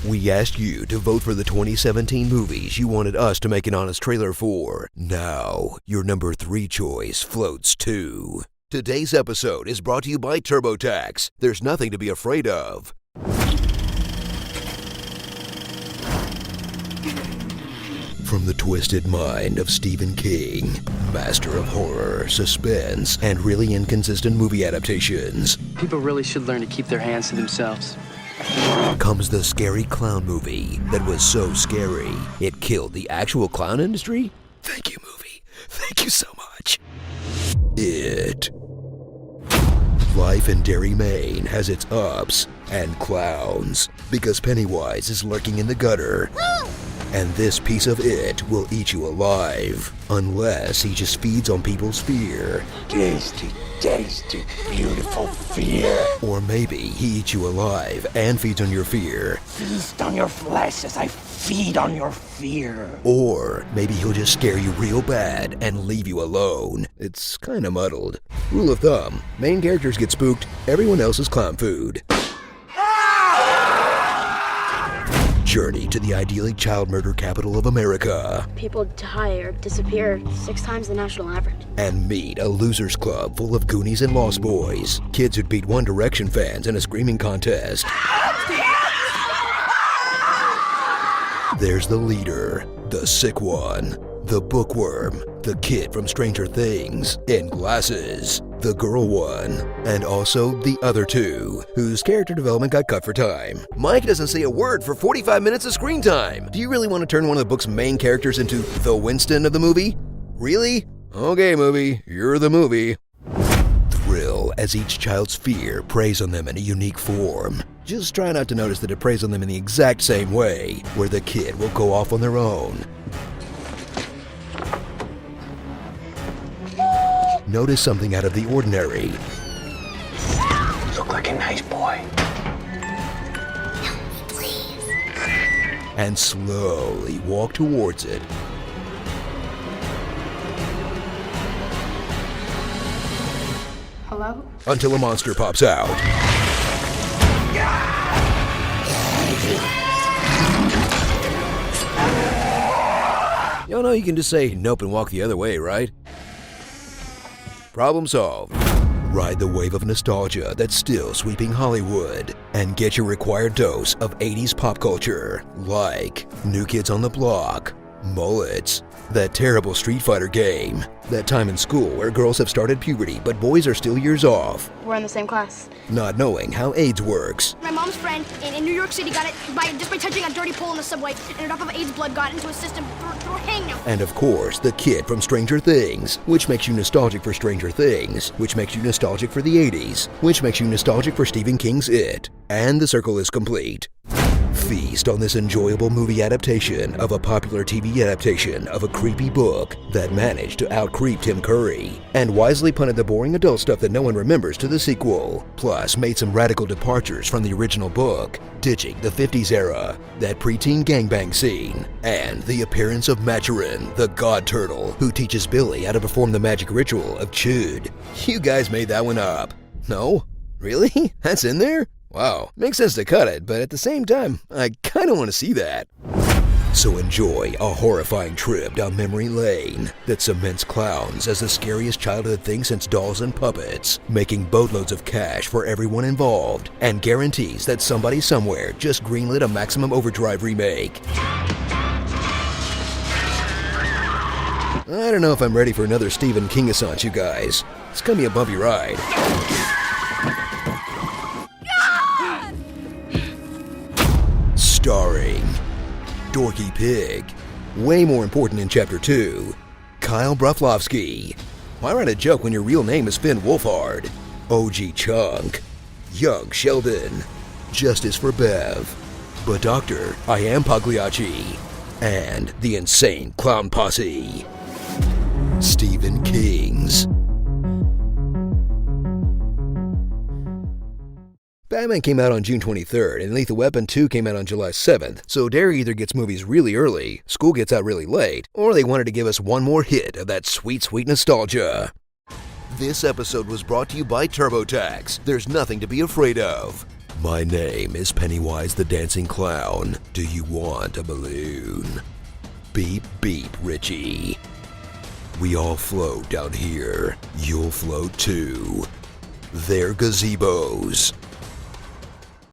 We asked you to vote for the 2017 movies you wanted us to make an honest trailer for. Now, your number 3 choice floats too. Today's episode is brought to you by TurboTax. There's nothing to be afraid of. From the twisted mind of Stephen King, master of horror, suspense, and really inconsistent movie adaptations, people really should learn to keep their hands to themselves, comes the scary clown movie that was so scary it killed the actual clown industry? Thank you, movie. Thank you so much. It. Life in Derry, Maine has its ups and clowns because Pennywise is lurking in the gutter. And this piece of it will eat you alive, unless he just feeds on people's fear. Tasty, tasty, beautiful fear. Or maybe he eats you alive and feeds on your fear. Feast on your flesh as I feed on your fear. Or maybe he'll just scare you real bad and leave you alone. It's kinda muddled. Rule of thumb, main characters get spooked, everyone else is clown food. Journey to the idyllic child murder capital of America. People die or disappear 6 times the national average. And meet a losers club full of Goonies and Lost Boys. Kids who'd beat One Direction fans in a screaming contest. There's the leader, the sick one, the bookworm, the kid from Stranger Things, in glasses, the girl one, and also the other 2, whose character development got cut for time. Mike doesn't say a word for 45 minutes of screen time. Do you really want to turn one of the book's main characters into the Winston of the movie? Really? Okay, movie, you're the movie. Thrill as each child's fear preys on them in a unique form. Just try not to notice that it preys on them in the exact same way, where the kid will go off on their own. Notice something out of the ordinary. You look like a nice boy. Please. And slowly walk towards it. Hello? Until a monster pops out. Y'all know you can just say nope and walk the other way, right? Problem solved. Ride the wave of nostalgia that's still sweeping Hollywood and get your required dose of 80s pop culture, like New Kids on the Block, Mullets, that terrible Street Fighter game, that time in school where girls have started puberty but boys are still years off, We're in the same class. not knowing how AIDS works, My mom's friend in New York City got it just by touching a dirty pole in the subway, and a drop of AIDS blood got into his system through a hangnail. and of course, the kid from Stranger Things, which makes you nostalgic for Stranger Things, which makes you nostalgic for the 80s, which makes you nostalgic for Stephen King's It. And the circle is complete. Feast on this enjoyable movie adaptation of a popular TV adaptation of a creepy book that managed to out-creep Tim Curry and wisely punted the boring adult stuff that no one remembers to the sequel, plus made some radical departures from the original book, ditching the 50s era, that preteen gangbang scene, and the appearance of Maturin, the god turtle, who teaches Billy how to perform the magic ritual of Chud. You guys made that one up. No? Really? That's in there? Wow, makes sense to cut it, but at the same time, I kinda want to see that. So enjoy a horrifying trip down memory lane that cements clowns as the scariest childhood thing since dolls and puppets, making boatloads of cash for everyone involved, and guarantees that somebody somewhere just greenlit a Maximum Overdrive remake. I don't know if I'm ready for another Stephen King-assance, you guys. It's gonna be a bumpy ride. Starring Dorky Pig, way more important in Chapter 2, Kyle Broflovsky. Why write a joke when your real name is Finn Wolfhard? OG Chunk, Young Sheldon, Justice for Bev, But Doctor, I Am Pagliacci, and the Insane Clown Posse. Stephen King's Batman came out on June 23rd, and Lethal Weapon 2 came out on July 7th, so Derry either gets movies really early, school gets out really late, or they wanted to give us one more hit of that sweet, sweet nostalgia. This episode was brought to you by TurboTax. There's nothing to be afraid of. My name is Pennywise the Dancing Clown. Do you want a balloon? Beep, beep, Richie. We all float down here. You'll float too. They're gazebos.